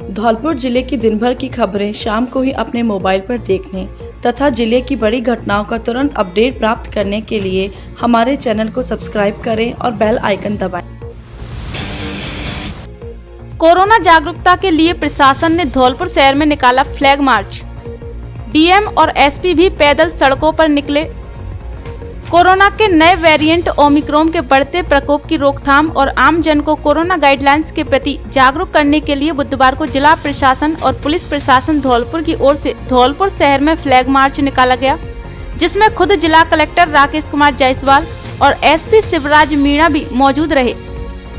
धौलपुर जिले की दिन भर की खबरें शाम को ही अपने मोबाइल पर देखने तथा जिले की बड़ी घटनाओं का तुरंत अपडेट प्राप्त करने के लिए हमारे चैनल को सब्सक्राइब करें और बेल आइकन दबाएं। कोरोना जागरूकता के लिए प्रशासन ने धौलपुर शहर में निकाला फ्लैग मार्च। डीएम और एसपी भी पैदल सड़कों पर निकले। कोरोना के नए वेरिएंट ओमिक्रॉन के बढ़ते प्रकोप की रोकथाम और आम जन को कोरोना गाइडलाइंस के प्रति जागरूक करने के लिए बुधवार को जिला प्रशासन और पुलिस प्रशासन धौलपुर की ओर से धौलपुर शहर में फ्लैग मार्च निकाला गया, जिसमें खुद जिला कलेक्टर राकेश कुमार जायसवाल और एसपी शिवराज मीणा भी मौजूद रहे,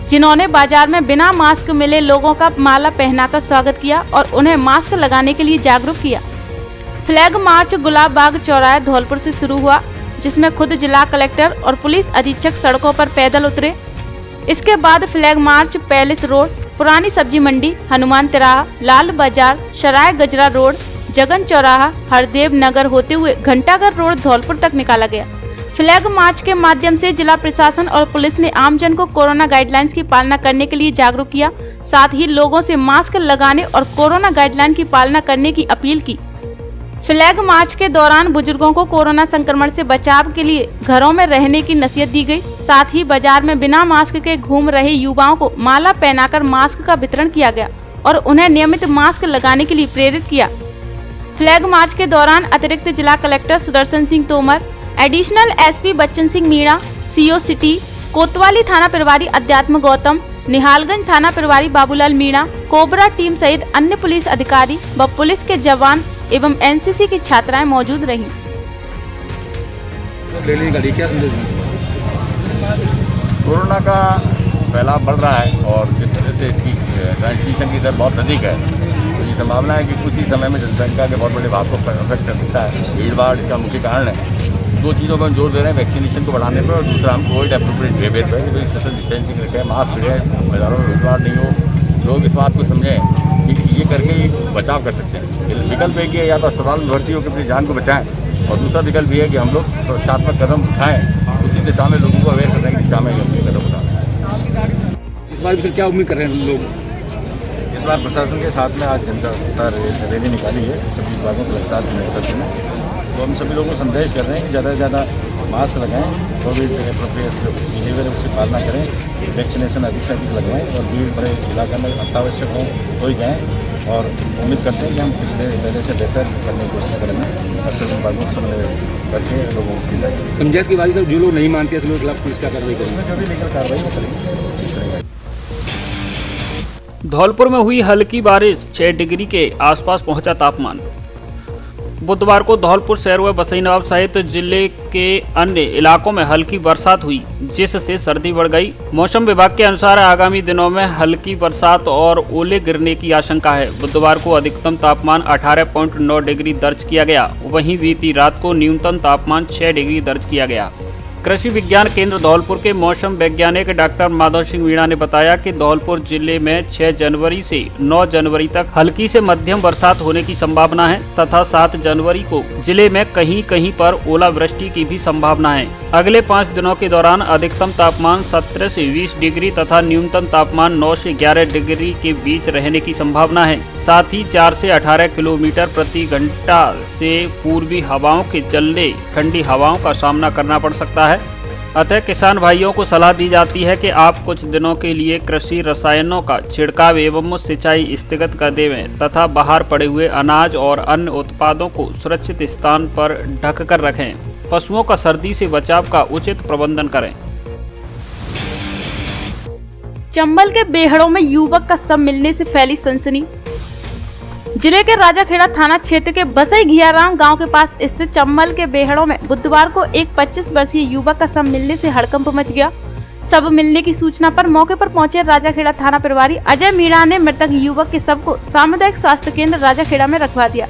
जिन्होंने बाजार में बिना मास्क मिले लोगों का माला पहनाकर स्वागत किया और उन्हें मास्क लगाने के लिए जागरूक किया। फ्लैग मार्च गुलाब बाग चौराहे धौलपुर से शुरू हुआ, जिसमें खुद जिला कलेक्टर और पुलिस अधीक्षक सड़कों पर पैदल उतरे। इसके बाद फ्लैग मार्च पैलेस रोड, पुरानी सब्जी मंडी, हनुमान तिराहा, लाल बाजार, सराय गजरा रोड, जगन चौराहा, हरदेव नगर होते हुए घंटाघर रोड धौलपुर तक निकाला गया। फ्लैग मार्च के माध्यम से जिला प्रशासन और पुलिस ने आमजन को कोरोना गाइडलाइंस की पालना करने के लिए जागरूक किया, साथ ही लोगों से मास्क लगाने और कोरोना गाइडलाइन की पालना करने की अपील की। फ्लैग मार्च के दौरान बुजुर्गों को कोरोना संक्रमण से बचाव के लिए घरों में रहने की नसीहत दी गई। साथ ही बाजार में बिना मास्क के घूम रहे युवाओं को माला पहनाकर मास्क का वितरण किया गया और उन्हें नियमित मास्क लगाने के लिए प्रेरित किया। फ्लैग मार्च के दौरान अतिरिक्त जिला collector Sudarshan Singh Tomar, additional SP Bachchan Singh Meena, CO city, कोतवाली थाना प्रभारी अध्यात्म गौतम, निहालगंज थाना प्रभारी बाबूलाल मीणा, कोबरा टीम सहित अन्य पुलिस अधिकारी व पुलिस के जवान एवं एनसीसी की छात्राएं मौजूद रहीं। कोरोना का फैलाव बढ़ रहा है और जिस तरह से इसकी ट्रांसमिशन की दर बहुत अधिक है, तो ये संभावना है कि कुछ ही समय में जनसंख्या के बहुत बड़े भाग को अफेक्ट कर सकता है। भीड़ भाड़ इसका मुख्य कारण है। दो चीज़ों पर हम जोर दे रहे हैं, वैक्सीनेशन को बढ़ाने पर और दूसरा हम कोविड एप्रोप्रिएट बिहेवियर पर, कि सोशल डिस्टेंसिंग रखें, मास्क लगाएं, बाजारों में भीड़ भाड़ नहीं हो, लोग इस बात को समझें कि ये करके ही बचाव कर सकते हैं। विकल्प एक है, या तो अस्पताल में भर्ती होकर अपनी जान को बचाएं, और दूसरा विकल्प ये है कि हम लोग सुरक्षात्मक कदम उठाएं, उसी दिशा में लोगों को अवेयर करने की दिशा में अपने कदम उठाएं। इस बार फिर क्या उम्मीद कर रहे हैं लोग? इस बार प्रशासन के साथ में आज जनता रैली निकाली है सभी विभागों के साथ नेतृत्व में, तो हम सभी लोगों को संदेश कर रहे हैं कि ज़्यादा से ज़्यादा मास्क लगाएं, कोविड एप्रोप्रिएट बिहेवियर उसकी पालना करें, वैक्सीनेशन अधिक से अधिक लगवाएं और भीड़ भरे इलाके में अत्यावश्यक हो तो ही जाएँ। और उम्मीद करते हैं कि हम पिछले पहले से बेहतर करने की कोशिश करेंगे और सभी विभागों को समन्वय करके लोगों को समझाएंगे। समझाइश की बात, जो लोग नहीं मानते हैं, लोगों के खिलाफ पुलिस क्या कार्रवाई करेंगे? जो भी लीगल कार्रवाई करेंगे। धौलपुर में हुई हल्की बारिश, 6 डिग्री के आसपास पहुंचा तापमान। बुधवार को धौलपुर शहर व बसई नवाब सहित जिले के अन्य इलाकों में हल्की बरसात हुई, जिससे सर्दी बढ़ गई। मौसम विभाग के अनुसार आगामी दिनों में हल्की बरसात और ओले गिरने की आशंका है। बुधवार को अधिकतम तापमान 18.9 डिग्री दर्ज किया गया, वहीं बीती रात को न्यूनतम तापमान 6 डिग्री दर्ज किया गया। कृषि विज्ञान केंद्र धौलपुर के मौसम वैज्ञानिक डॉक्टर माधव सिंह मीणा ने बताया कि धौलपुर जिले में 6 जनवरी से 9 जनवरी तक हल्की से मध्यम बरसात होने की संभावना है तथा 7 जनवरी को जिले में कहीं कहीं पर ओलावृष्टि की भी संभावना है। अगले 5 दिनों के दौरान अधिकतम तापमान 17 से 20 डिग्री तथा न्यूनतम तापमान 9 से 11 डिग्री के बीच रहने की संभावना है। साथ ही 4 से 18 किलोमीटर प्रति घंटा से पूर्वी हवाओं के चलने ठंडी हवाओं का सामना करना पड़ सकता है। अतः किसान भाइयों को सलाह दी जाती है कि आप कुछ दिनों के लिए कृषि रसायनों का छिड़काव एवं सिंचाई स्थगित कर देवें तथा बाहर पड़े हुए अनाज और अन्य उत्पादों को सुरक्षित स्थान पर ढक कर रखें। पशुओं का सर्दी से बचाव का उचित प्रबंधन करें। चंबल के बेहड़ों में युवक का शव मिलने से फैली सनसनी। जिले के राजाखेड़ा थाना क्षेत्र के बसई घियाराम गांव के पास स्थित चंबल के बेहड़ों में बुधवार को एक 25 वर्षीय युवक का शव मिलने से हड़कंप मच गया। शव मिलने की सूचना पर मौके पर पहुंचे राजाखेड़ा थाना प्रभारी अजय मीणा ने मृतक युवक के शव को सामुदायिक स्वास्थ्य केंद्र राजाखेड़ा में रखवा दिया।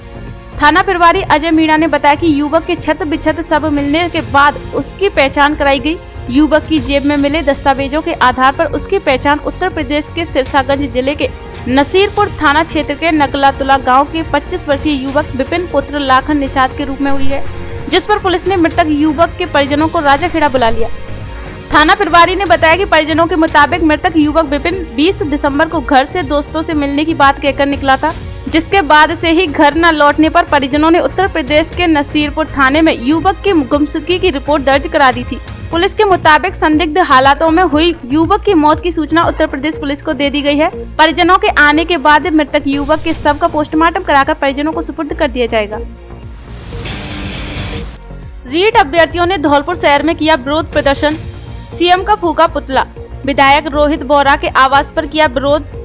थाना प्रभारी अजय मीणा ने बताया कि युवक के छत बिछत शव मिलने के बाद उसकी पहचान कराई गई। युवक की जेब में मिले दस्तावेजों के आधार पर उसकी पहचान उत्तर प्रदेश के सिरसागंज जिले के नसीरपुर थाना क्षेत्र के नगलातुला गांव के 25 वर्षीय युवक विपिन पुत्र लाखन निषाद के रूप में हुई है, जिस पर पुलिस ने मृतक युवक के परिजनों को राजाखेड़ा बुला लिया। थाना प्रभारी ने बताया कि परिजनों के मुताबिक मृतक युवक विपिन 20 दिसंबर को घर से दोस्तों से मिलने की बात कहकर निकला था, जिसके बाद से ही घर न लौटने पर परिजनों ने उत्तर प्रदेश के नसीरपुर थाने में युवक की गुमशुदगी की रिपोर्ट दर्ज करा दी थी। पुलिस के मुताबिक संदिग्ध हालातों में हुई युवक की मौत की सूचना उत्तर प्रदेश पुलिस को दे दी गई है। परिजनों के आने के बाद मृतक युवक के शव का पोस्टमार्टम कराकर परिजनों को सुपुर्द कर दिया जाएगा। रीट अभ्यर्थियों ने धौलपुर शहर में किया विरोध प्रदर्शन, सीएम का फूका पुतला, विधायक रोहित बोरा के आवास पर किया विरोध।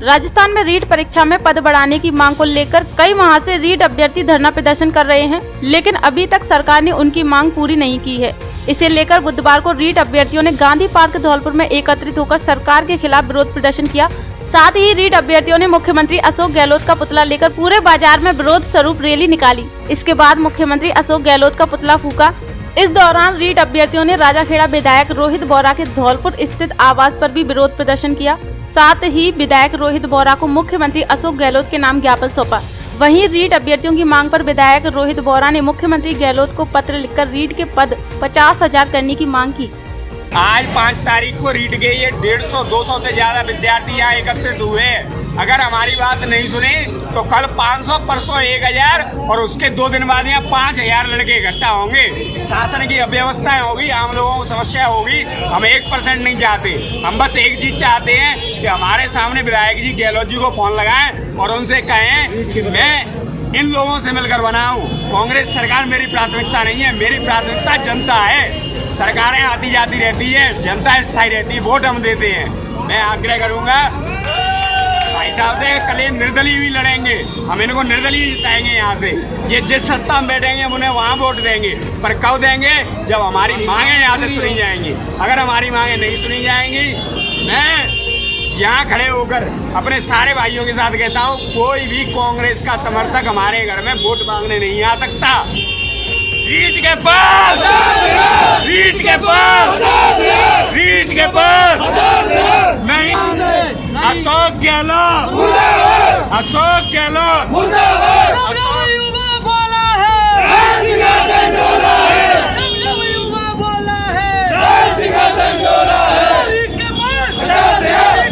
राजस्थान में रीट परीक्षा में पद बढ़ाने की मांग को लेकर कई माह से रीट अभ्यर्थी धरना प्रदर्शन कर रहे हैं, लेकिन अभी तक सरकार ने उनकी मांग पूरी नहीं की है। इसे लेकर बुधवार को रीट अभ्यर्थियों ने गांधी पार्क धौलपुर में एकत्रित होकर सरकार के खिलाफ विरोध प्रदर्शन किया। साथ ही रीट अभ्यर्थियों ने मुख्यमंत्री अशोक गहलोत का पुतला लेकर पूरे बाजार में विरोध स्वरूप रैली निकाली। इसके बाद मुख्यमंत्री अशोक गहलोत का पुतला फूका। इस दौरान रीट अभ्यर्थियों ने राजाखेड़ा विधायक रोहित बोरा के धौलपुर स्थित आवास पर भी विरोध प्रदर्शन किया। साथ ही विधायक रोहित बोरा को मुख्यमंत्री अशोक गहलोत के नाम ज्ञापन सौंपा। वहीं रीट अभ्यर्थियों की मांग पर विधायक रोहित बोरा ने मुख्यमंत्री गहलोत को पत्र लिखकर रीट के पद 50,000 करने की मांग की। आज 5 तारीख को रीट के ये 150-200 से ज्यादा विद्यार्थी यहाँ एकत्रित हुए। अगर हमारी बात नहीं सुनी तो कल 500, परसों 1000 और उसके 2 दिन बाद यहाँ 5000 लड़के इकट्ठा होंगे। शासन की अव्यवस्थाएं होगी, आम लोगों को समस्या होगी। हम 1% नहीं चाहते, हम बस एक चीज चाहते हैं कि हमारे सामने विधायक जी गहलोत जी को फोन लगाएं और उनसे कहें कि मैं इन लोगों से मिलकर बनाऊं। कांग्रेस सरकार मेरी प्राथमिकता नहीं है, मेरी प्राथमिकता जनता है। सरकारें आती जाती रहती है, जनता स्थायी रहती है, वोट हम देते हैं। मैं आग्रह करूंगा भाई साहब से, कल निर्दलीय भी लड़ेंगे, हम इनको निर्दलीय जिताएंगे। यहाँ से ये जिस सत्ता में बैठेंगे हम उन्हें वहाँ वोट देंगे, पर कब देंगे? जब हमारी मांगे यहाँ से सुनी जाएंगी। अगर हमारी मांगे नहीं सुनी जाएंगी, मैं यहाँ खड़े होकर अपने सारे भाइयों के साथ कहता हूँ, कोई भी कांग्रेस का समर्थक हमारे घर में वोट मांगने नहीं आ सकता। रीट के पास, रीट के पास, रीट के पास नहीं। अशोक गहलोत, अशोक गहलोत बोला है, सिंहासन डोला है, बोला है, सिंहासन डोला है। रीट के पास 50,000।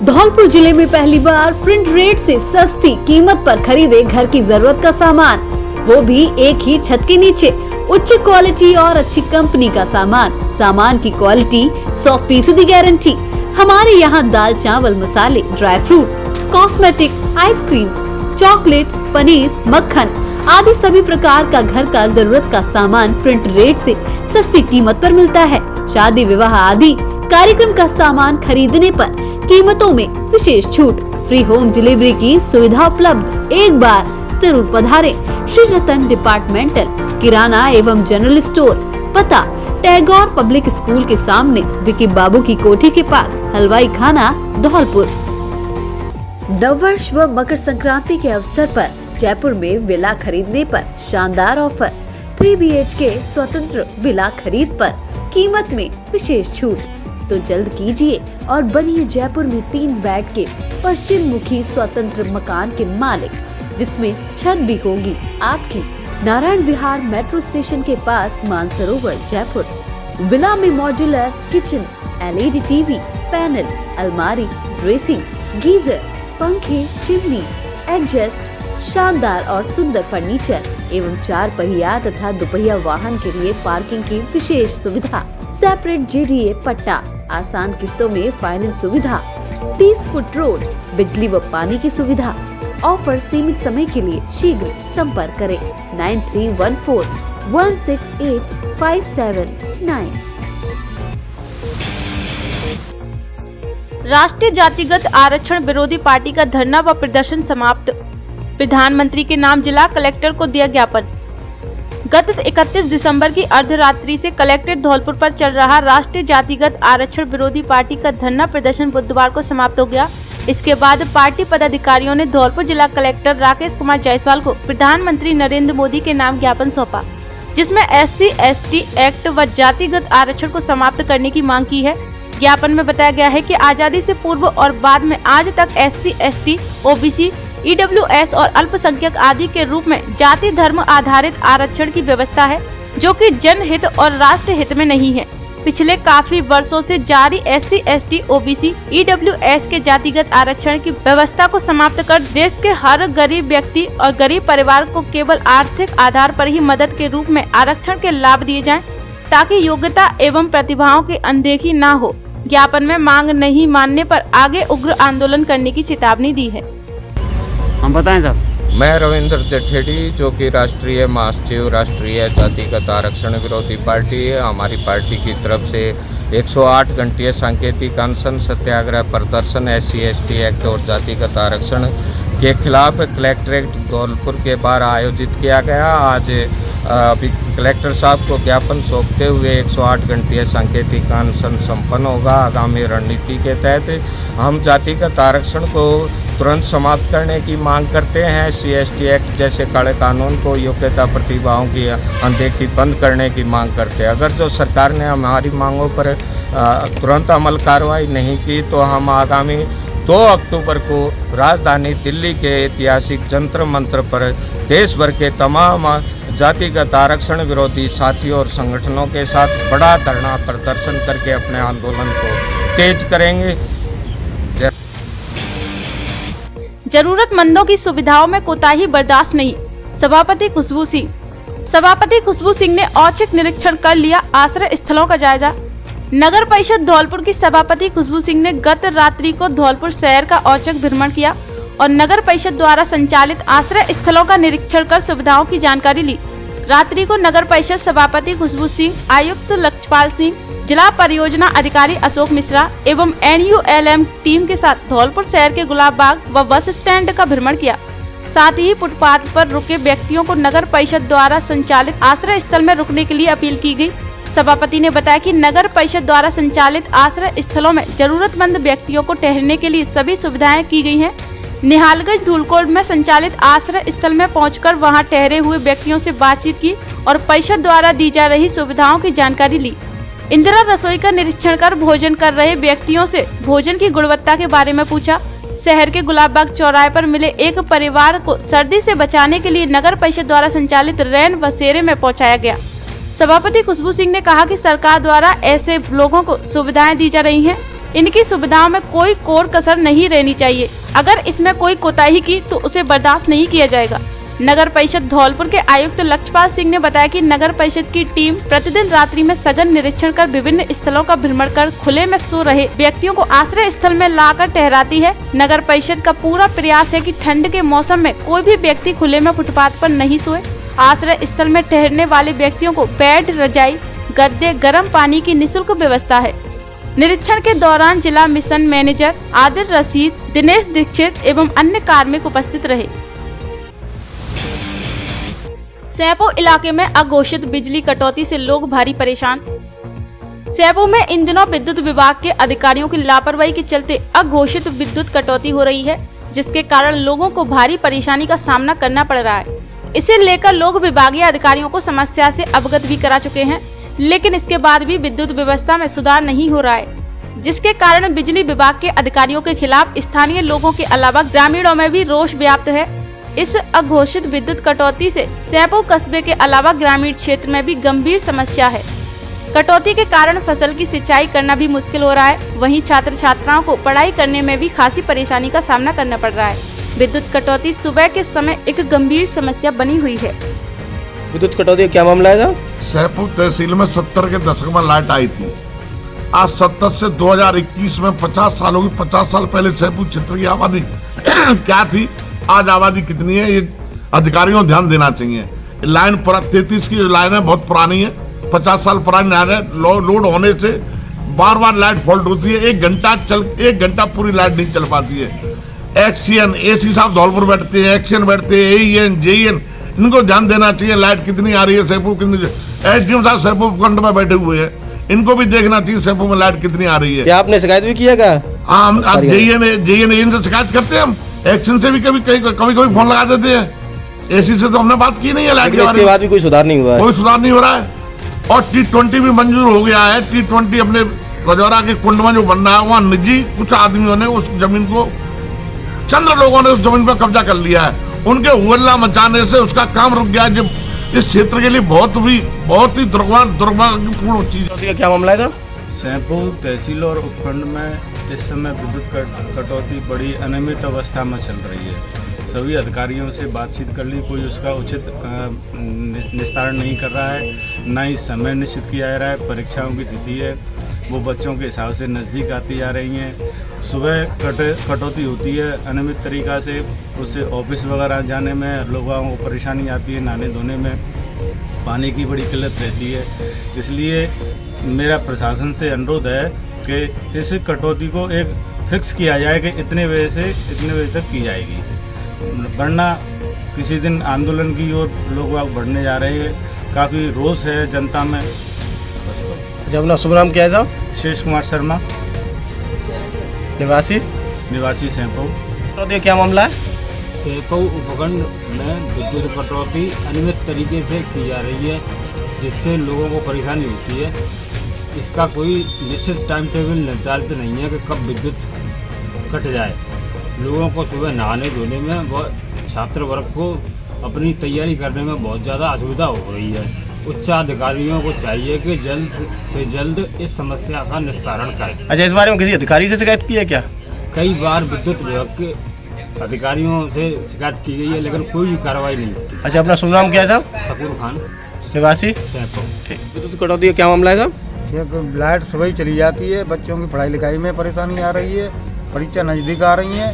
धौलपुर जिले में पहली बार प्रिंट रेट से सस्ती कीमत पर खरीदे घर की जरूरत का सामान, वो भी एक ही छत के नीचे। उच्च क्वालिटी और अच्छी कंपनी का सामान की क्वालिटी 100% गारंटी। हमारे यहाँ दाल, चावल, मसाले, dry fruits, cosmetic, ice cream, chocolate, paneer, मक्खन आदि सभी प्रकार का घर का जरूरत का सामान प्रिंट रेट से सस्ती कीमत पर मिलता है। शादी, विवाह आदि कार्यक्रम का सामान खरीदने पर कीमतों में विशेष छूट, फ्री होम डिलीवरी की सुविधा उपलब्ध। एक बार जरूर पधारें। श्री रतन डिपार्टमेंटल किराना एवं जनरल स्टोर, पता टैगोर पब्लिक स्कूल के सामने, विकी बाबू की कोठी के पास, हलवाई खाना, धौलपुर। नववर्ष व मकर संक्रांति के अवसर पर जयपुर में विला खरीदने पर शानदार ऑफर। 3 BHK स्वतंत्र विला खरीद पर कीमत में विशेष छूट। तो जल्द कीजिए और बनिए जयपुर में 3 बेड के पश्चिम मुखी स्वतंत्र मकान के मालिक, जिसमें छत भी होगी आपकी। नारायण विहार मेट्रो स्टेशन के पास, मानसरोवर, जयपुर। विला में modular kitchen, LED TV, panel, अलमारी, ड्रेसिंग, गीजर, पंखे, चिमनी, एडजस्ट, शानदार और सुंदर फर्नीचर एवं 4 पहिया तथा 2 पहिया वाहन के लिए पार्किंग की विशेष सुविधा। सेपरेट JDA पट्टा, आसान किस्तों में फाइनेंस सुविधा, 30 फुट रोड, बिजली व पानी की सुविधा। ऑफर सीमित समय के लिए, शीघ्र संपर्क करें 9314 168 579। राष्ट्रीय जातिगत आरक्षण विरोधी पार्टी का धरना व प्रदर्शन समाप्त। प्रधानमंत्री के नाम जिला कलेक्टर को दिया ज्ञापन। गत 31 दिसंबर की अर्धरात्रि से कलेक्ट्रेट धौलपुर पर चल रहा राष्ट्रीय जातिगत आरक्षण विरोधी पार्टी का धरना प्रदर्शन बुधवार को समाप्त हो गया। इसके बाद पार्टी पदाधिकारियों ने धौलपुर जिला कलेक्टर राकेश कुमार जायसवाल को प्रधानमंत्री नरेंद्र मोदी के नाम ज्ञापन सौंपा, जिसमें SC/ST एक्ट व जातिगत आरक्षण को समाप्त करने की मांग की है। ज्ञापन में बताया गया है कि आजादी से पूर्व और बाद में आज तक SC/ST, OBC, EWS और अल्पसंख्यक आदि के रूप में जाति धर्म आधारित आरक्षण की व्यवस्था है, जो कि जनहित और राष्ट्र हित में नहीं है। पिछले काफी वर्षों से जारी SC, ST, OBC, EWS के जातिगत आरक्षण की व्यवस्था को समाप्त कर देश के हर गरीब व्यक्ति और गरीब परिवार को केवल आर्थिक आधार पर ही मदद के रूप में आरक्षण के लाभ दिए जाएं, ताकि योग्यता एवं प्रतिभाओं की अनदेखी न हो। ज्ञापन में मांग नहीं मानने पर आगे उग्र आंदोलन करने की चेतावनी दी है। हम बताएं साहब। मैं रविंद्र जठेड़ी, जो कि राष्ट्रीय महासचिव राष्ट्रीय जातिगत आरक्षण विरोधी पार्टी है। हमारी पार्टी की तरफ से 108 घंटीय सांकेतिक अनशन सत्याग्रह प्रदर्शन SC, ST एक्ट और जातिगत आरक्षण के खिलाफ कलेक्ट्रेट धौलपुर के बाहर आयोजित किया गया। आज अभी कलेक्टर साहब को ज्ञापन सौंपते हुए 108 घंटीय सांकेतिक अनशन संपन्न होगा। आगामी रणनीति के तहत हम जातिगत आरक्षण को तुरंत समाप्त करने की मांग करते हैं। SC, ST एक्ट जैसे काले कानून को योग्यता प्रतिभाओं की अनदेखी बंद करने की मांग करते हैं। अगर जो सरकार ने हमारी मांगों पर तुरंत अमल कार्रवाई नहीं की तो हम आगामी 2 अक्टूबर को राजधानी दिल्ली के ऐतिहासिक जंतर मंतर पर देश भर के तमाम जातिगत आरक्षण विरोधी साथियों और संगठनों के साथ बड़ा धरना प्रदर्शन करके अपने आंदोलन को तेज करेंगे। जरूरतमंदों की सुविधाओं में कोताही बर्दाश्त नहीं, सभापति खुशबू सिंह ने औचक निरीक्षण कर लिया आश्रय स्थलों का जायजा। नगर परिषद धौलपुर की सभापति खुशबू सिंह ने गत रात्रि को धौलपुर शहर का औचक भ्रमण किया और नगर परिषद द्वारा संचालित आश्रय स्थलों का निरीक्षण कर सुविधाओं की जानकारी ली। रात्रि को नगर परिषद सभापति खुशबू सिंह, आयुक्त लक्ष्यपाल सिंह, जिला परियोजना अधिकारी अशोक मिश्रा एवं NULM टीम के साथ धौलपुर शहर के गुलाब बाग व बस स्टैंड का भ्रमण किया। साथ ही फुटपाथ पर रुके व्यक्तियों को नगर परिषद द्वारा संचालित आश्रय स्थल में रुकने के लिए अपील की गई। सभापति ने बताया कि नगर परिषद द्वारा संचालित आश्रय स्थलों में जरूरतमंद व्यक्तियों को ठहरने के लिए सभी सुविधाएं की गई हैं। निहालगंज धूलकोट में संचालित आश्रय स्थल में पहुंचकर वहां ठहरे हुए व्यक्तियों से बातचीत की और परिषद द्वारा दी जा रही सुविधाओं की जानकारी ली। इंदिरा रसोई का निरीक्षण कर भोजन कर रहे व्यक्तियों से भोजन की गुणवत्ता के बारे में पूछा। शहर के गुलाबबाग चौराहे पर मिले एक परिवार को सर्दी से बचाने के लिए नगर परिषद द्वारा संचालित रैन बसेरे में पहुंचाया गया। सभापति खुशबू सिंह ने कहा कि सरकार द्वारा ऐसे लोगों को सुविधाएं दी जा रही हैं। इनकी सुविधाओं में कोई कोर कसर नहीं रहनी चाहिए। अगर इसमें कोई कोताही की तो उसे बर्दाश्त नहीं किया जाएगा। नगर परिषद धौलपुर के आयुक्त लक्ष्यपाल सिंह ने बताया कि नगर परिषद की टीम प्रतिदिन रात्रि में सघन निरीक्षण कर विभिन्न स्थलों का भ्रमण कर खुले में सो रहे व्यक्तियों को आश्रय स्थल में लाकर ठहराती है। नगर परिषद का पूरा प्रयास है कि ठंड के मौसम में कोई भी व्यक्ति खुले में फुटपाथ पर नहीं सोए। आश्रय स्थल में ठहरने वाले व्यक्तियों को बेड, रजाई, गद्दे, गर्म पानी की निःशुल्क व्यवस्था है। निरीक्षण के दौरान जिला मिशन मैनेजर आदिल रशीद, दिनेश दीक्षित एवं अन्य कार्मिक उपस्थित रहे। सैपो इलाके में अघोषित बिजली कटौती से लोग भारी परेशान। सैपो में इन दिनों विद्युत विभाग के अधिकारियों की लापरवाही के चलते अघोषित विद्युत कटौती हो रही है, जिसके कारण लोगों को भारी परेशानी का सामना करना पड़ रहा है। इसे लेकर लोग विभागीय अधिकारियों को समस्या से अवगत भी करा चुके हैं, लेकिन इसके बाद भी विद्युत व्यवस्था में सुधार नहीं हो रहा है, जिसके कारण बिजली विभाग के अधिकारियों के खिलाफ स्थानीय लोगों के अलावा ग्रामीणों में भी रोष व्याप्त है। इस अघोषित विद्युत कटौती से सैपो कस्बे के अलावा ग्रामीण क्षेत्र में भी गंभीर समस्या है। कटौती के कारण फसल की सिंचाई करना भी मुश्किल हो रहा है। वहीं छात्र छात्राओं को पढ़ाई करने में भी खासी परेशानी का सामना करना पड़ रहा है। विद्युत कटौती सुबह के समय एक गंभीर समस्या बनी हुई है। विद्युत कटौती का क्या मामला है? सैदपुर तहसील में 70 के दशक में लाइट आई थी। आज 70 से 2021 में 50 साल होगी। 50 साल पहले सैदपुर क्षेत्र की आबादी क्या थी, आज आबादी कितनी है, ये अधिकारियों को ध्यान देना चाहिए। लाइन 33 की लाइन है, बहुत पुरानी है, 50 साल पुरानी लाइन है। लोड होने से बार बार लाइट फॉल्ट होती है। 1 घंटा पूरी लाइट नहीं चल पाती है। एक्सीएन एसी साहब धौलपुर बैठते हैं, एक्सीएन बैठते हैं, एईएन जेईएन, इनको ध्यान देना चाहिए लाइट कितनी आ रही है। सैदपुर कितनी, SDM साहब सैदपुर प्रखंड में बैठे हुए हैं, इनको भी देखना चाहिए सैदपुर में लाइट कितनी आ रही है। क्या आपने शिकायत भी किया क्या? हाँ, जेईएन से शिकायत करते हैं हम, एक्शन से भी कभी फोन लगा देते हैं। एसी से तो हमने बात की नहीं है लाइट के बारे में। इसके बाद भी कोई सुधार नहीं हुआ है। कोई सुधार नहीं हो रहा है। और T20 भी मंजूर हो गया है। T20 अपने रजौरा के कुंड में जो बन रहा है, वहाँ निजी कुछ आदमियों ने उस जमीन को, चंद लोगों ने उस जमीन पर कब्जा कर लिया है। उनके हुल्ला मचाने से उसका काम रुक गया है। जब इस क्षेत्र के लिए बहुत ही दुर्भाग्यपूर्ण चीज कटौती का क्या मामला है साहब? सैंपल तहसील और उपखंड में इस समय विद्युत कटौती बड़ी अनियमित अवस्था में चल रही है। सभी अधिकारियों से बातचीत कर ली, कोई उसका उचित निस्तारण नहीं कर रहा है, ना ही समय निश्चित किया जा रहा है। परीक्षाओं की तिथि है, वो बच्चों के हिसाब से नज़दीक आती जा रही हैं। सुबह कटौती होती है अनियमित तरीक़ा से, उससे ऑफिस वगैरह जाने में लोगों को परेशानी आती है, नहाने धोने में पानी की बड़ी किल्लत रहती है। इसलिए मेरा प्रशासन से अनुरोध है कि इस कटौती को एक फिक्स किया जाए कि इतने बजे से इतने बजे तक की जाएगी, वरना किसी दिन आंदोलन की ओर लोग बढ़ने जा रहे हैं। काफ़ी रोष है जनता में। अच्छा, अपना शुभ नाम क्या है साहब? शेष कुमार शर्मा, निवासी सैंपौ। कटौती का क्या मामला है? सैंपौ उपखंड में विद्युत कटौती अनियमित तरीके से की जा रही है, जिससे लोगों को परेशानी होती है। इसका कोई निश्चित टाइम टेबल निर्धारित नहीं है कि कब विद्युत कट जाए। लोगों को सुबह नहाने धोने में व छात्र वर्ग को अपनी तैयारी करने में बहुत ज़्यादा असुविधा हो रही है। उच्चाधिकारियों को चाहिए कि जल्द से जल्द इस समस्या का निस्तारण करें। अच्छा, इस बारे में किसी अधिकारी से शिकायत की है क्या? कई बार विद्युत विभाग के अधिकारियों से शिकायत की गई है, लेकिन कोई भी कार्रवाई नहीं होती। अच्छा, अपना शुभ नाम क्या है साहब? शकूर खान, निवासी सैंपौ। ठीक। विद्युत कटौती का क्या मामला है साहब? लाइट सुबह ही चली जाती है, बच्चों की पढ़ाई लिखाई में परेशानी आ रही है, परीक्षा नज़दीक आ रही है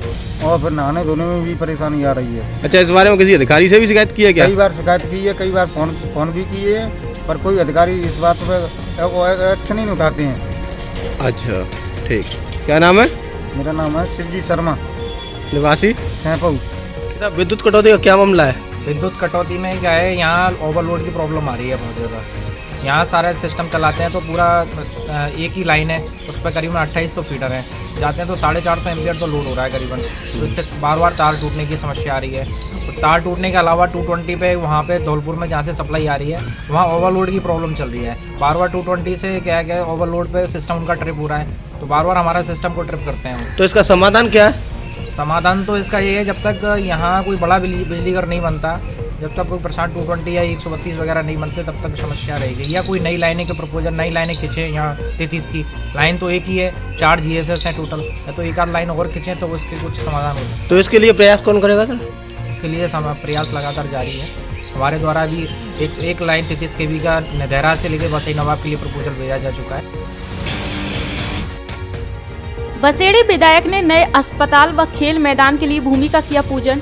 और फिर नहाने धोने में भी परेशानी आ रही है। अच्छा, इस बारे में किसी अधिकारी से भी शिकायत की है क्या? कई बार शिकायत की है, कई बार फोन भी किए हैं, पर कोई अधिकारी इस बात पर एक्शन नहीं उठाते हैं। अच्छा, ठीक। क्या नाम है? मेरा नाम है शिवजी शर्मा, निवासी सैंपौ। विद्युत कटौती का क्या मामला है? विद्युत कटौती में क्या है, यहाँ ओवरलोड की प्रॉब्लम आ रही है बहुत ज़्यादा। यहाँ सारा सिस्टम चलाते हैं तो पूरा एक ही लाइन है, उस पर करीबन 2800 फीडर हैं, जाते हैं तो 450 एम्पियर तो लोड हो रहा है करीबन। तो इससे बार बार तार टूटने की समस्या आ रही है। और तार टूटने के अलावा 220 पे वहाँ पे धौलपुर में जहाँ से सप्लाई आ रही है वहाँ ओवरलोड की प्रॉब्लम चल रही है। बार बार 220 से क्या है ओवरलोड पे सिस्टम उनका ट्रिप हो रहा है, तो बार बार हमारा सिस्टम को ट्रिप करते हैं। तो इसका समाधान क्या है? समाधान तो इसका ये है, जब तक यहाँ कोई बड़ा बिजली घर नहीं बनता, जब तक कोई प्रशांत 220 या 132 वगैरह नहीं बनते, तब तक समस्या रहेगी। या कोई नई लाइनें के प्रपोजल, नई लाइनें खींचे। यहाँ 33 की लाइन तो एक ही है, 4 GSS हैं टोटल, या तो एक आध लाइन और खींचें तो उसके कुछ समाधान हो सकता है। तो इसके लिए प्रयास कौन करेगा सर? इसके लिए प्रयास लगातार जारी है। हमारे द्वारा भी एक लाइन 33 kV का नदेहरा से लेकर बसई नवाब के लिए प्रपोजल भेजा जा चुका है। बसेड़ी विधायक ने नए अस्पताल व खेल मैदान के लिए भूमि का किया पूजन।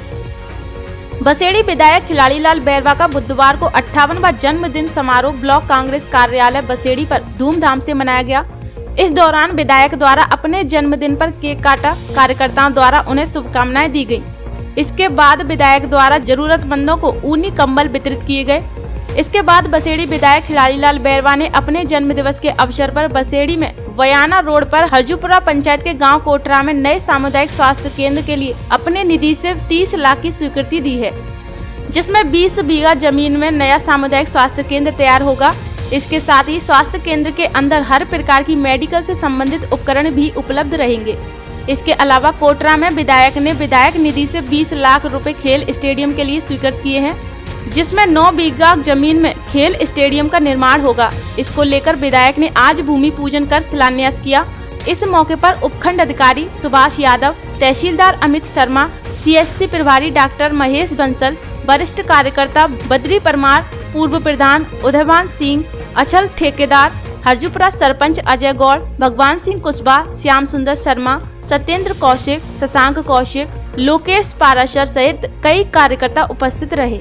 बसेड़ी विधायक खिलाड़ीलाल बैरवा का बुधवार को 58वां जन्मदिन समारोह ब्लॉक कांग्रेस कार्यालय बसेड़ी पर धूमधाम से मनाया गया। इस दौरान विधायक द्वारा अपने जन्मदिन पर केक काटा, कार्यकर्ताओं द्वारा उन्हें शुभकामनाएं दी गयी। इसके बाद विधायक द्वारा जरूरतमंदों को ऊनी कंबल वितरित किए गए। इसके बाद बसेड़ी विधायक खिलाड़ीलाल बैरवा ने अपने जन्म दिवस के अवसर पर बसेड़ी में वयाना रोड पर हरजूपुरा पंचायत के गांव कोटरा में नए सामुदायिक स्वास्थ्य केंद्र के लिए अपने निधि से 30 लाख की स्वीकृति दी है, जिसमें 20 बीघा जमीन में नया सामुदायिक स्वास्थ्य केंद्र तैयार होगा। इसके साथ ही स्वास्थ्य केंद्र के अंदर हर प्रकार की मेडिकल से संबंधित उपकरण भी उपलब्ध रहेंगे। इसके अलावा कोटरा में विधायक ने विधायक निधि से 20 लाख रुपए खेल स्टेडियम के लिए स्वीकृत किए हैं, जिसमें 9 बीघा जमीन में खेल स्टेडियम का निर्माण होगा। इसको लेकर विधायक ने आज भूमि पूजन कर शिलान्यास किया। इस मौके पर उपखंड अधिकारी सुभाष यादव, तहसीलदार अमित शर्मा, CSC प्रभारी डॉक्टर महेश बंसल, वरिष्ठ कार्यकर्ता बद्री परमार, पूर्व प्रधान उदयवान सिंह, अचल ठेकेदार, हरजूपुरा सरपंच अजय गौड़, भगवान सिंह कुशवाहा, श्याम सुंदर शर्मा, सत्येंद्र कौशिक, शशांक कौशिक, लोकेश पाराशर सहित कई कार्यकर्ता उपस्थित रहे।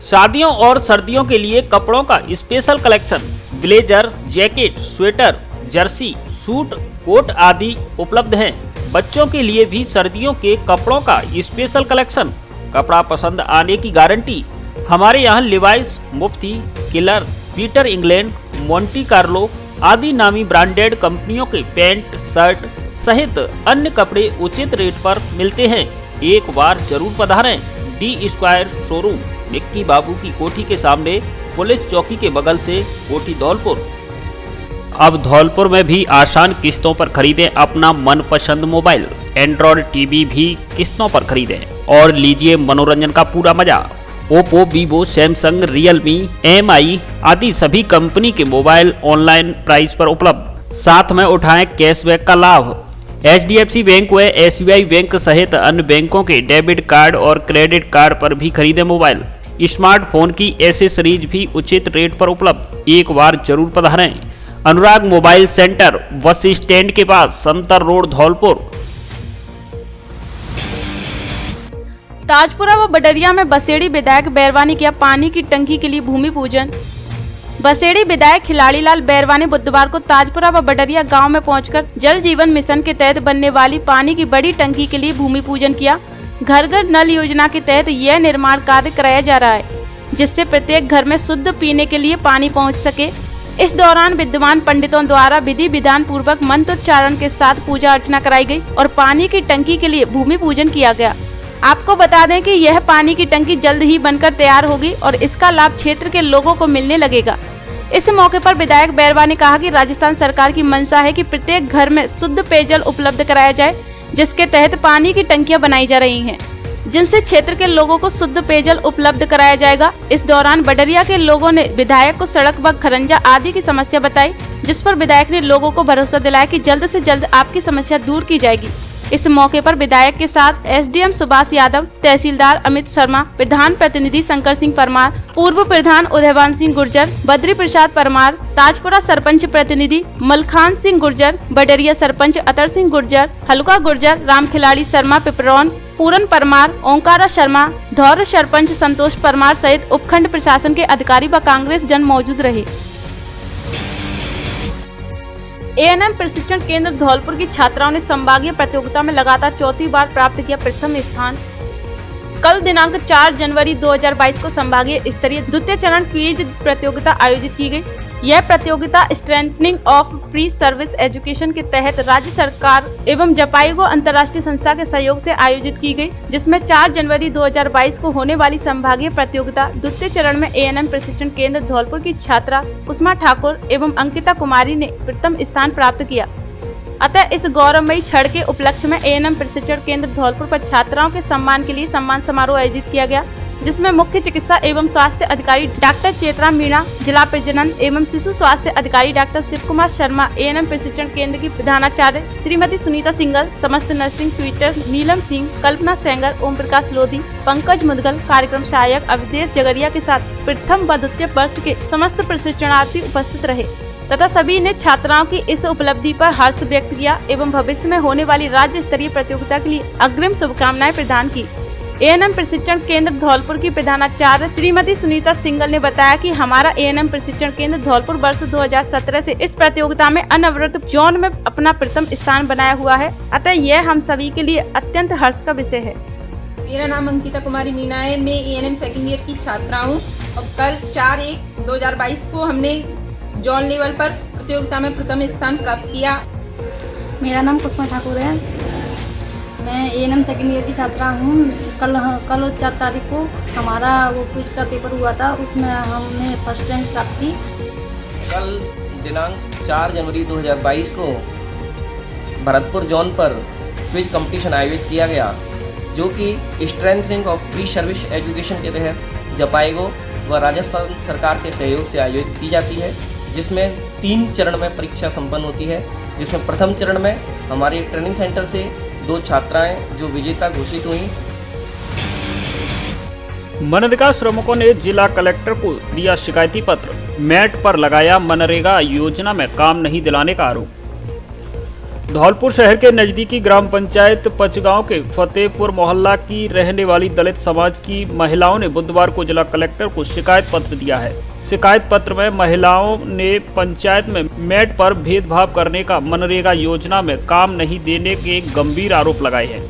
शादियों और सर्दियों के लिए कपड़ों का special collection, blazer, jacket, sweater, jersey, suit, coat आदि उपलब्ध हैं। बच्चों के लिए भी सर्दियों के कपड़ों का स्पेशल कलेक्शन, कपड़ा पसंद आने की गारंटी। हमारे यहाँ Levi's, Mufti, Killer, Peter England, Monte Carlo आदि नामी ब्रांडेड कंपनियों के पैंट, शर्ट सहित अन्य कपड़े उचित रेट पर मिलते हैं। एक बार जरूर पधारें। D स्क्वायर शोरूम, मिक्की बाबू की कोठी के सामने, पुलिस चौकी के बगल से, कोठी धौलपुर। अब धौलपुर में भी आसान किस्तों पर खरीदें अपना मनपसंद मोबाइल। एंड्रॉयड टीवी भी किस्तों पर खरीदें और लीजिए मनोरंजन का पूरा मजा। Oppo, Vivo, Samsung, Realme, MI आदि सभी कंपनी के मोबाइल ऑनलाइन प्राइस पर उपलब्ध। साथ में उठाएं कैशबैक का लाभ। HDFC बैंक व SBI बैंक सहित अन्य बैंकों के डेबिट कार्ड और क्रेडिट कार्ड पर भी खरीदे मोबाइल। स्मार्टफोन की एसेसरीज भी उचित रेट पर उपलब्ध। एक बार जरूर पधारें। अनुराग मोबाइल सेंटर, बस स्टैंड के पास, संतर रोड, धौलपुर। ताजपुरा व बडरिया में बसेड़ी विधायक बैरवा ने किया पानी की टंकी के लिए भूमि पूजन। बसेड़ी विधायक खिलाड़ीलाल बैरवा ने बुधवार को ताजपुरा व बडरिया गांव में पहुंचकर जल जीवन मिशन के तहत बनने वाली पानी की बड़ी टंकी के लिए भूमि पूजन किया। घर घर नल योजना के तहत यह निर्माण कार्य कराया जा रहा है, जिससे प्रत्येक घर में शुद्ध पीने के लिए पानी पहुंच सके। इस दौरान विद्वान पंडितों द्वारा विधि विधान पूर्वक मंत्रोच्चारण के साथ पूजा अर्चना कराई गई और पानी की टंकी के लिए भूमि पूजन किया गया। आपको बता दें कि यह पानी की टंकी जल्द ही बनकर तैयार होगी और इसका लाभ क्षेत्र के लोगों को मिलने लगेगा। इस मौके पर विधायक बैरवा ने कहा कि राजस्थान सरकार की मंशा है कि प्रत्येक घर में शुद्ध पेयजल उपलब्ध कराया जाए, जिसके तहत पानी की टंकियां बनाई जा रही हैं, जिनसे क्षेत्र के लोगों को शुद्ध पेयजल उपलब्ध कराया जाएगा। इस दौरान बडरिया के लोगों ने विधायक को सड़क व खरंजा आदि की समस्या बताई, जिस पर विधायक ने लोगों को भरोसा दिलाया कि जल्द से जल्द आपकी समस्या दूर की जाएगी। इस मौके पर विधायक के साथ SDM सुभाष यादव, तहसीलदार अमित शर्मा, प्रधान प्रतिनिधि शंकर सिंह परमार, पूर्व प्रधान उदयवान सिंह गुर्जर, बद्री प्रसाद परमार, ताजपुरा सरपंच प्रतिनिधि मलखान सिंह गुर्जर, बडरिया सरपंच अतर सिंह गुर्जर, हल्का गुर्जर, राम खिलाड़ी शर्मा पिपरौन, पूरन परमार, ओंकारा शर्मा, धौर सरपंच संतोष परमार सहित उपखंड प्रशासन के अधिकारी व कांग्रेस जन मौजूद रहे। ANM प्रशिक्षण केंद्र धौलपुर की छात्राओं ने संभागीय प्रतियोगिता में लगातार चौथी बार प्राप्त किया प्रथम स्थान। कल दिनांक 4 जनवरी 2022 को संभागीय स्तरीय द्वितीय चरण क्विज प्रतियोगिता आयोजित की गई। यह प्रतियोगिता strengthening of pre service education के तहत राज्य सरकार एवं जपाईगो अंतर्राष्ट्रीय संस्था के सहयोग से आयोजित की गई, जिसमें 4 जनवरी 2022 को होने वाली संभागीय प्रतियोगिता द्वितीय चरण में ANM प्रशिक्षण केंद्र धौलपुर की छात्रा कुसुमा ठाकुर एवं अंकिता कुमारी ने प्रथम स्थान प्राप्त किया। अतः इस गौरवमयी क्षण के उपलक्ष्य में ANM प्रशिक्षण केंद्र धौलपुर पर छात्राओं के सम्मान के लिए सम्मान समारोह आयोजित किया गया, जिसमें मुख्य चिकित्सा एवं स्वास्थ्य अधिकारी डॉक्टर चेतरा मीणा, जिला प्रजनन एवं शिशु स्वास्थ्य अधिकारी डॉक्टर शिव कुमार शर्मा, ANM प्रशिक्षण केंद्र की प्रधानाचार्य श्रीमती सुनीता सिंगल, समस्त नर्सिंग ट्विटर नीलम सिंह, कल्पना सेंगर, ओम प्रकाश लोधी, पंकज मुदगल, कार्यक्रम सहायक अवधेश जगरिया के साथ प्रथम व द्वितीय वर्ष के समस्त प्रशिक्षणार्थी उपस्थित रहे तथा सभी ने छात्राओं की इस उपलब्धि पर हर्ष व्यक्त किया एवं भविष्य में होने वाली राज्य स्तरीय प्रतियोगिता के लिए अग्रिम शुभकामनाएं प्रदान की। ANM प्रशिक्षण केंद्र धौलपुर की प्रधानाचार्य श्रीमती सुनीता सिंगल ने बताया कि हमारा ANM प्रशिक्षण केंद्र धौलपुर वर्ष 2017 से इस प्रतियोगिता में अनवरत जोन में अपना प्रथम स्थान बनाया हुआ है, अतः यह हम सभी के लिए अत्यंत हर्ष का विषय है। मेरा नाम अंकिता कुमारी मीणा है। मैं ANM सेकेंड ईयर की छात्रा हूँ और कल 4/1/2022 को हमने जोन लेवल पर प्रतियोगिता में प्रथम स्थान प्राप्त किया। मेरा नाम कुसुमा ठाकुर है। मैं ANM सेकेंड ईयर की छात्रा हूँ। कल 4 तारीख को हमारा वो क्विज का पेपर हुआ था, उसमें हमने फर्स्ट रैंक प्राप्त की। कल दिनांक 4 जनवरी 2022 को भरतपुर जोन पर क्विज कंपटीशन आयोजित किया गया, जो कि strengthening of pre service education के तहत जपाईगो व राजस्थान सरकार के सहयोग से आयोजित की जाती है, जिसमें 3 चरण में परीक्षा संपन्न होती है। जिसमें प्रथम चरण में हमारे ट्रेनिंग सेंटर से 2 छात्राएं जो विजेता घोषित हुई। मनरेगा श्रमिकों ने जिला कलेक्टर को दिया शिकायती पत्र। मैट पर लगाया मनरेगा योजना में काम नहीं दिलाने का आरोप। धौलपुर शहर के नजदीकी ग्राम पंचायत पचगांव के फतेहपुर मोहल्ला की रहने वाली दलित समाज की महिलाओं ने बुधवार को जिला कलेक्टर को शिकायत पत्र दिया है। शिकायत पत्र में महिलाओं ने पंचायत में मैट पर भेदभाव करने का मनरेगा योजना में काम नहीं देने के गंभीर आरोप लगाए हैं।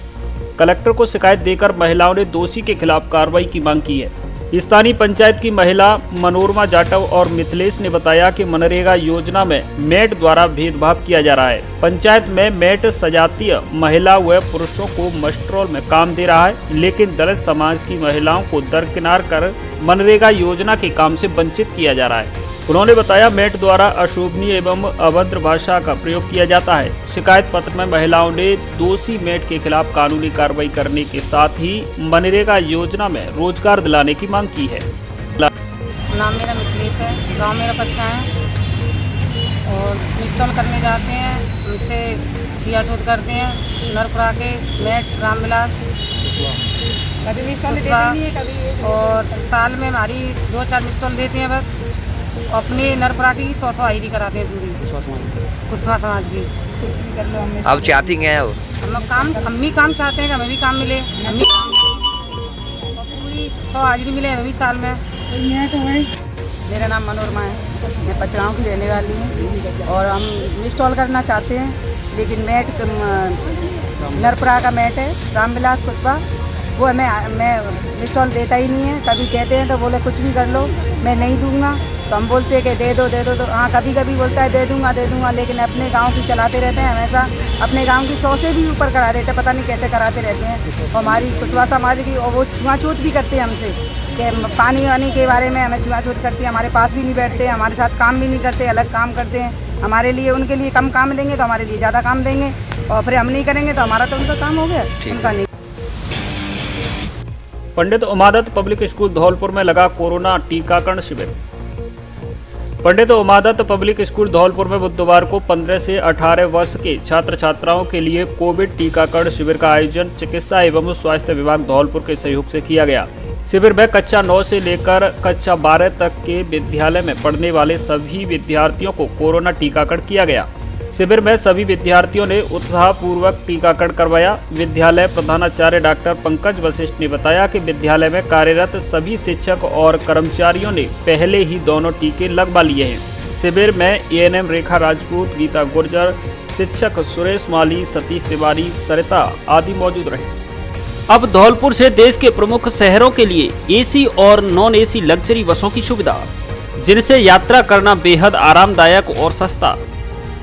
कलेक्टर को शिकायत देकर महिलाओं ने दोषी के खिलाफ कार्रवाई की मांग की है। स्थानीय पंचायत की महिला मनोरमा जाटव और मिथिलेश ने बताया कि मनरेगा योजना में मैट द्वारा भेदभाव किया जा रहा है। पंचायत में मैट सजातीय महिला व पुरुषों को मस्ट्रोल में काम दे रहा है, लेकिन दलित समाज की महिलाओं को दरकिनार कर मनरेगा योजना के काम से वंचित किया जा रहा है। उन्होंने बताया मैट द्वारा अशोभनीय एवं अभद्र भाषा का प्रयोग किया जाता है। शिकायत पत्र में महिलाओं ने दोषी मैट के खिलाफ कानूनी कार्रवाई करने के साथ ही मनरेगा योजना में रोजगार दिलाने की मांग की है। नाम मेरा मिथिलेश है, गांव मेरा पचका है और इंस्टॉल करने जाते हैं, उनसे छियाछूत करते हैं, नरपुरा के मैट रामविलास कभी भी इंस्टॉल देते नहीं है, कभी और साल में हमारी 2-4 इंस्टॉल देते हैं बस। अपने नरपुरा की 100 ID कराते हैं पूरी कुशवा समाज की। कुछ भी कर लो हमने। अब चाहती हैं वो हम लोग काम, हम भी काम चाहते हैं कि हमें भी काम मिले, हम भी काम और पूरी 100 हाजिरी मिले हमें भी साल में। मेरा नाम मनोरमा है, मैं पचराव की रहने वाली हूँ और हम इंस्टॉल करना चाहते हैं, लेकिन मैट नरपुरा का मैट है रामविलास कुशवा, वो मैं इंस्टॉल देता ही नहीं है। कभी कहते हैं तो बोले कुछ भी कर लो, मैं नहीं दूंगा, तो हम बोलते हैं कि दे दो तो हाँ कभी कभी बोलता है दे दूंगा, लेकिन अपने गांव की चलाते रहते हैं हमेशा। अपने गांव की 100 से भी ऊपर करा देते हैं, पता नहीं कैसे कराते रहते हैं। और हमारी कुशवा समाज की और वो छुआछूत भी करते हैं हमसे कि पानी वानी के बारे में हमें छुआछूत करती है, हमारे पास भी नहीं बैठते, हमारे साथ काम भी नहीं करते, अलग काम करते हैं। हमारे लिए उनके लिए कम काम देंगे तो हमारे लिए ज़्यादा काम देंगे, और फिर हम नहीं करेंगे तो हमारा तो उनका काम हो गया, उनका नहीं। पंडित उमादत्त पब्लिक स्कूल धौलपुर में लगा कोरोना टीकाकरण शिविर। पंडित उमादत्त पब्लिक स्कूल धौलपुर में बुधवार को 15 से 18 वर्ष के छात्र छात्राओं के लिए कोविड टीकाकरण शिविर का आयोजन चिकित्सा एवं स्वास्थ्य विभाग धौलपुर के सहयोग से किया गया। शिविर में कक्षा 9 से लेकर कक्षा 12 तक के विद्यालय में पढ़ने वाले सभी विद्यार्थियों को कोरोना टीकाकरण किया गया। शिविर में सभी विद्यार्थियों ने उत्साहपूर्वक टीकाकरण करवाया। विद्यालय प्रधानाचार्य डॉक्टर पंकज वशिष्ठ ने बताया कि विद्यालय में कार्यरत सभी शिक्षक और कर्मचारियों ने पहले ही दोनों टीके लगवा लिए हैं। शिविर में ANM रेखा राजपूत, गीता गुर्जर, शिक्षक सुरेश माली, सतीश तिवारी, सरिता आदि मौजूद रहे। अब धौलपुर से देश के प्रमुख शहरों के लिए AC और नॉन AC लग्जरी बसों की सुविधा, जिनसे यात्रा करना बेहद आरामदायक और सस्ता।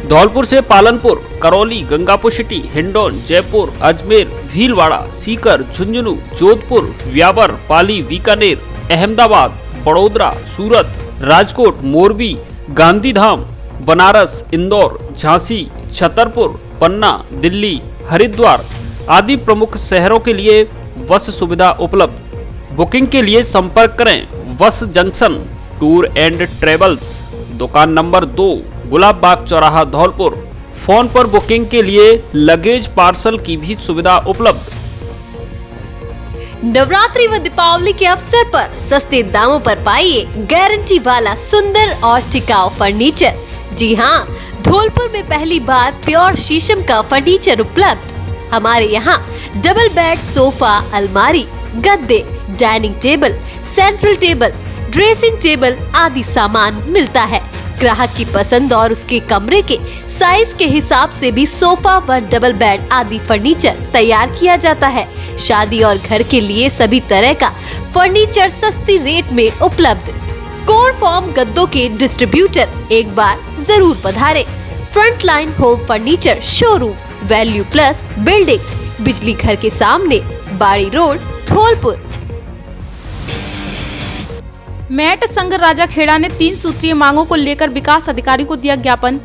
धौलपुर से पालनपुर, करौली, गंगापुर सिटी, हिंडौन, जयपुर, अजमेर, भीलवाड़ा, सीकर, झुंझुनू, जोधपुर, व्यावर, पाली, बीकानेर, अहमदाबाद, बड़ोदरा, सूरत, राजकोट, मोरबी, गांधीधाम, बनारस, इंदौर, झांसी, छतरपुर, पन्ना, दिल्ली, हरिद्वार आदि प्रमुख शहरों के लिए बस सुविधा उपलब्ध। बुकिंग के लिए संपर्क करें बस जंक्शन टूर एंड ट्रेवल्स, दुकान नंबर 2, गुलाब बाग चौराहा, धौलपुर। फोन पर बुकिंग के लिए लगेज पार्सल की भी सुविधा उपलब्ध। नवरात्रि व दीपावली के अवसर पर सस्ते दामों पर पाइए गारंटी वाला सुंदर और टिकाऊ फर्नीचर। जी हाँ, धौलपुर में पहली बार प्योर शीशम का फर्नीचर उपलब्ध। हमारे यहाँ डबल बेड, सोफा, अलमारी, गद्दे, dining table, central table, dressing table आदि सामान मिलता है। ग्राहक की पसंद और उसके कमरे के साइज के हिसाब से भी सोफा व डबल बेड आदि फर्नीचर तैयार किया जाता है। शादी और घर के लिए सभी तरह का फर्नीचर सस्ती रेट में उपलब्ध। कोर फॉर्म गद्दों के डिस्ट्रीब्यूटर एक बार जरूर पधारे। Front line home furniture showroom, value plus building, बिजली घर के सामने, बाड़ी रोड, धौलपुर। मैट संघ राजाखेड़ा ने 3 सूत्रीय मांगों को लेकर विकास अधिकारी को दिया ज्ञापन।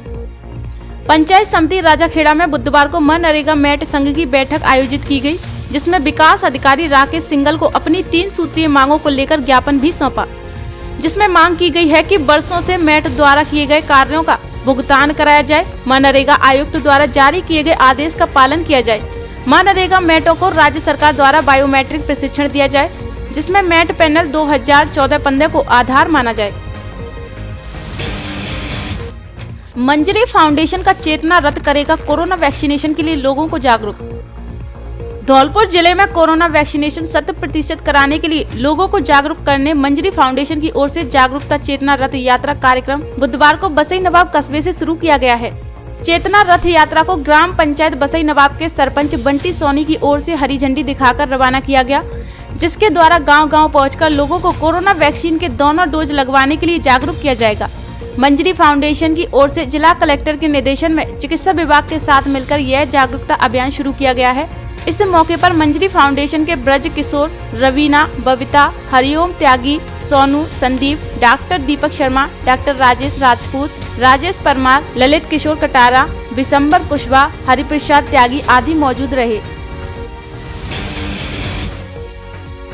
पंचायत समिति राजाखेड़ा में बुधवार को मनरेगा मैट संघ की बैठक आयोजित की गई, जिसमें विकास अधिकारी राकेश सिंगल को अपनी 3 सूत्रीय मांगों को लेकर ज्ञापन भी सौंपा, जिसमें मांग की गई है कि वर्षों से मैट द्वारा किए गए कार्यों का भुगतान कराया जाए। मनरेगा आयुक्त द्वारा जारी किए गए आदेश का पालन किया जाए। मनरेगा मैटों को राज्य सरकार द्वारा बायोमेट्रिक प्रशिक्षण दिया जाए, जिसमें मैट पैनल 2014-15 को आधार माना जाए। मंजरी फाउंडेशन का चेतना रथ करेगा कोरोना वैक्सीनेशन के लिए लोगों को जागरूक। धौलपुर जिले में कोरोना वैक्सीनेशन 100% कराने के लिए लोगों को जागरूक करने मंजरी फाउंडेशन की ओर से जागरूकता चेतना रथ यात्रा कार्यक्रम बुधवार को बसई नवाब कस्बे से शुरू किया गया है। चेतना रथ यात्रा को ग्राम पंचायत बसई नवाब के सरपंच बंटी सोनी की ओर से हरी झंडी दिखाकर रवाना किया गया, जिसके द्वारा गांव-गांव पहुंचकर लोगों को कोरोना वैक्सीन के दोनों डोज लगवाने के लिए जागरूक किया जाएगा। मंजरी फाउंडेशन की ओर से जिला कलेक्टर के निर्देशन में चिकित्सा विभाग के साथ मिलकर यह जागरूकता अभियान शुरू किया गया है। इस मौके पर मंजरी फाउंडेशन के ब्रज किशोर, रवीना, बबीता, हरिओम त्यागी, सोनू, संदीप, डॉक्टर दीपक शर्मा, डॉक्टर राजेश राजपूत, राजेश परमार, ललित किशोर कटारा, विशंबर कुशवाहा, हरिप्रसाद त्यागी आदि मौजूद रहे।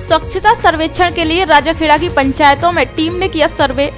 स्वच्छता सर्वेक्षण के लिए राजाखेड़ा की पंचायतों में टीम ने किया सर्वे।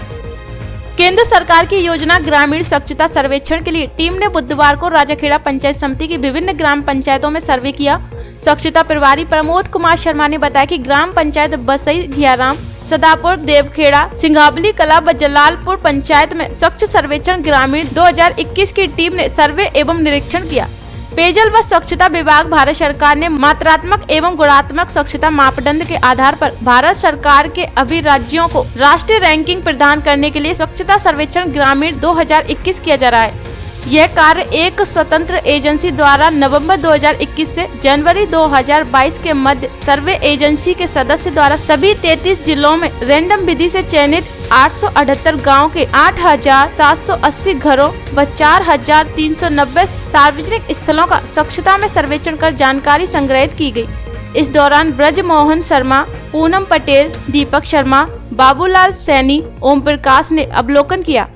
केंद्र सरकार की योजना ग्रामीण स्वच्छता सर्वेक्षण के लिए टीम ने बुधवार को राजाखेड़ा पंचायत समिति की विभिन्न ग्राम पंचायतों में सर्वे किया। स्वच्छता प्रभारी प्रमोद कुमार शर्मा ने बताया कि ग्राम पंचायत बसई, घियाराम, सदापुर, देवखेड़ा, सिंघाबली कला व जलालपुर पंचायत में स्वच्छ सर्वेक्षण ग्रामीण 2021 की टीम ने सर्वे एवं निरीक्षण किया। पेयजल व स्वच्छता विभाग भारत सरकार ने मात्रात्मक एवं गुणात्मक स्वच्छता मापदंड के आधार पर भारत सरकार के अभी राज्यों को राष्ट्रीय रैंकिंग प्रदान करने के लिए स्वच्छता सर्वेक्षण ग्रामीण 2021 किया जा रहा है। यह कार्य एक स्वतंत्र एजेंसी द्वारा नवंबर 2021 से जनवरी 2022 के मध्य सर्वे एजेंसी के सदस्य द्वारा सभी 33 जिलों में रैंडम विधि से चयनित 878 गांव के 8,780 घरों व 4,390 सार्वजनिक स्थलों का स्वच्छता में सर्वेक्षण कर जानकारी संग्रहित की गई। इस दौरान ब्रज मोहन शर्मा, पूनम पटेल, दीपक शर्मा, बाबूलाल सैनी, ओम प्रकाश ने अवलोकन किया।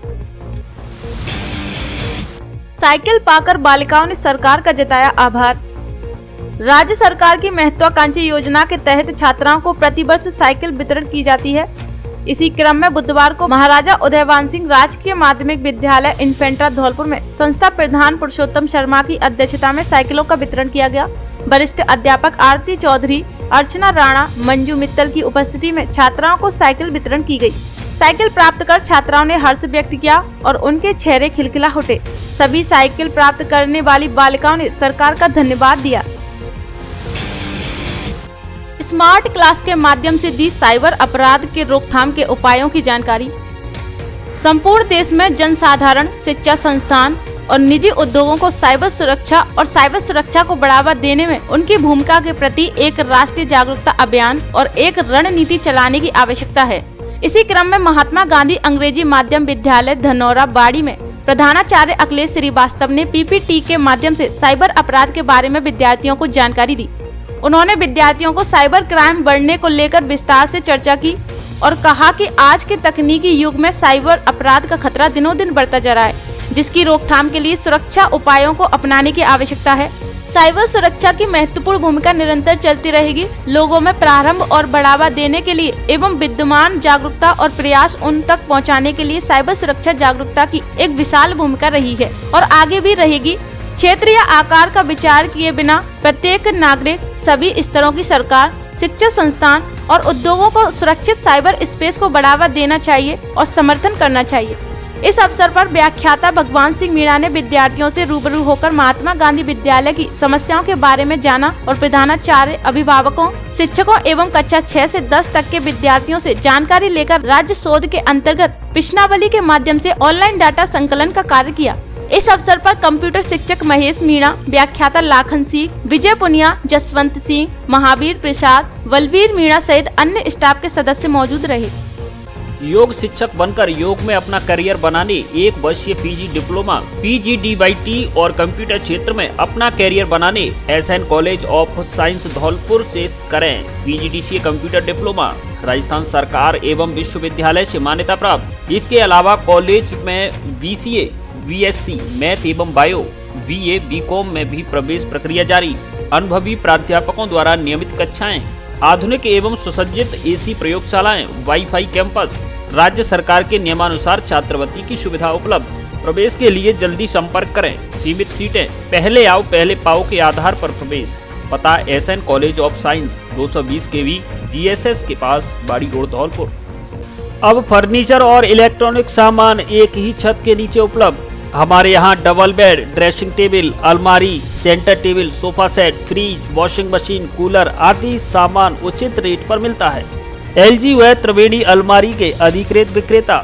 साइकिल पाकर बालिकाओं ने सरकार का जताया आभार। राज्य सरकार की महत्वाकांक्षी योजना के तहत छात्राओं को प्रतिवर्ष साइकिल वितरण की जाती है। इसी क्रम में बुधवार को महाराजा उदयवान सिंह राजकीय माध्यमिक विद्यालय इन्फेंट्रा धौलपुर में संस्था प्रधान पुरुषोत्तम शर्मा की अध्यक्षता में साइकिलों का वितरण किया गया। वरिष्ठ अध्यापक आरती चौधरी, अर्चना राणा, मंजू मित्तल की उपस्थिति में छात्राओं को साइकिल वितरण की गई। साइकिल प्राप्त कर छात्राओं ने हर्ष व्यक्त किया और उनके चेहरे खिलखिला उठे। सभी साइकिल प्राप्त करने वाली बालिकाओं ने सरकार का धन्यवाद दिया। स्मार्ट क्लास के माध्यम से दी साइबर अपराध के रोकथाम के उपायों की जानकारी। संपूर्ण देश में जनसाधारण, शिक्षा संस्थान और निजी उद्योगों को साइबर सुरक्षा को बढ़ावा देने में उनकी भूमिका के प्रति एक राष्ट्रीय जागरूकता अभियान और एक रणनीति चलाने की आवश्यकता है। इसी क्रम में महात्मा गांधी अंग्रेजी माध्यम विद्यालय धनौरा बाड़ी में प्रधानाचार्य अखिलेश श्रीवास्तव ने पीपीटी के माध्यम से साइबर अपराध के बारे में विद्यार्थियों को जानकारी दी। उन्होंने विद्यार्थियों को साइबर क्राइम बढ़ने को लेकर विस्तार से चर्चा की और कहा कि आज के तकनीकी युग में साइबर अपराध का खतरा दिनों दिन बढ़ता जा रहा है, जिसकी रोकथाम के लिए सुरक्षा उपायों को अपनाने की आवश्यकता है। साइबर सुरक्षा की महत्वपूर्ण भूमिका निरंतर चलती रहेगी। लोगों में प्रारंभ और बढ़ावा देने के लिए एवं विद्यमान जागरूकता और प्रयास उन तक पहुंचाने के लिए साइबर सुरक्षा जागरूकता की एक विशाल भूमिका रही है और आगे भी रहेगी। क्षेत्र या आकार का विचार किए बिना प्रत्येक नागरिक, सभी स्तरों की सरकार, शिक्षा संस्थान और उद्योगों को सुरक्षित साइबर स्पेस को बढ़ावा देना चाहिए और समर्थन करना चाहिए। इस अवसर पर व्याख्याता भगवान सिंह मीणा ने विद्यार्थियों से रूबरू होकर महात्मा गांधी विद्यालय की समस्याओं के बारे में जाना और प्रधानाचार्य, अभिभावकों, शिक्षकों एवं कक्षा 6 से 10 तक के विद्यार्थियों से जानकारी लेकर राज्य शोध के अंतर्गत प्रश्नावली के माध्यम से ऑनलाइन डाटा संकलन का कार्य किया। इस अवसर पर कंप्यूटर शिक्षक महेश मीणा, व्याख्याता लाखन सिंह, विजय पुनिया, जसवंत सिंह, महावीर प्रसाद, बलवीर मीणा सहित अन्य स्टाफ के सदस्य मौजूद रहे। योग शिक्षक बनकर योग में अपना करियर बनाने 1 वर्षीय पीजी डिप्लोमा, PGDYT और कंप्यूटर क्षेत्र में अपना करियर बनाने SN college of science Dholpur से करें PGDCA कंप्यूटर डिप्लोमा, राजस्थान सरकार एवं विश्वविद्यालय से मान्यता प्राप्त। इसके अलावा कॉलेज में BCA, BSc मैथ एवं बायो, BA, BCom में भी प्रवेश प्रक्रिया जारी। अनुभवी प्राध्यापकों द्वारा नियमित कक्षाएं, आधुनिक एवं सुसज्जित AC प्रयोगशालाएं, वाईफाई कैंपस, राज्य सरकार के नियमानुसार छात्रवृत्ति की सुविधा उपलब्ध। प्रवेश के लिए जल्दी संपर्क करें। सीमित सीटें, पहले आओ पहले पाओ के आधार पर प्रवेश। पता SN college of science 220 kV GSS के पास, बाड़ी रोड धौलपुर। अब फर्नीचर और इलेक्ट्रॉनिक सामान एक ही छत के नीचे उपलब्ध। हमारे यहाँ डबल बेड, ड्रेसिंग टेबल, अलमारी, centre table, sofa set, fridge, washing machine, cooler आदि सामान उचित रेट पर मिलता है। LG व त्रिवेणी अलमारी के अधिकृत विक्रेता।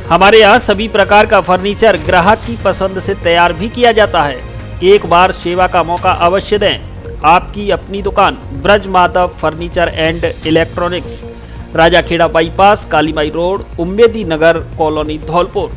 हमारे यहाँ सभी प्रकार का फर्नीचर ग्राहक की पसंद से तैयार भी किया जाता है। एक बार सेवा का मौका अवश्य दें। आपकी अपनी दुकान Braj Madhav furniture and electronics, Rajakhera bypass, Kalimai road, Ummedi Nagar colony Dholpur.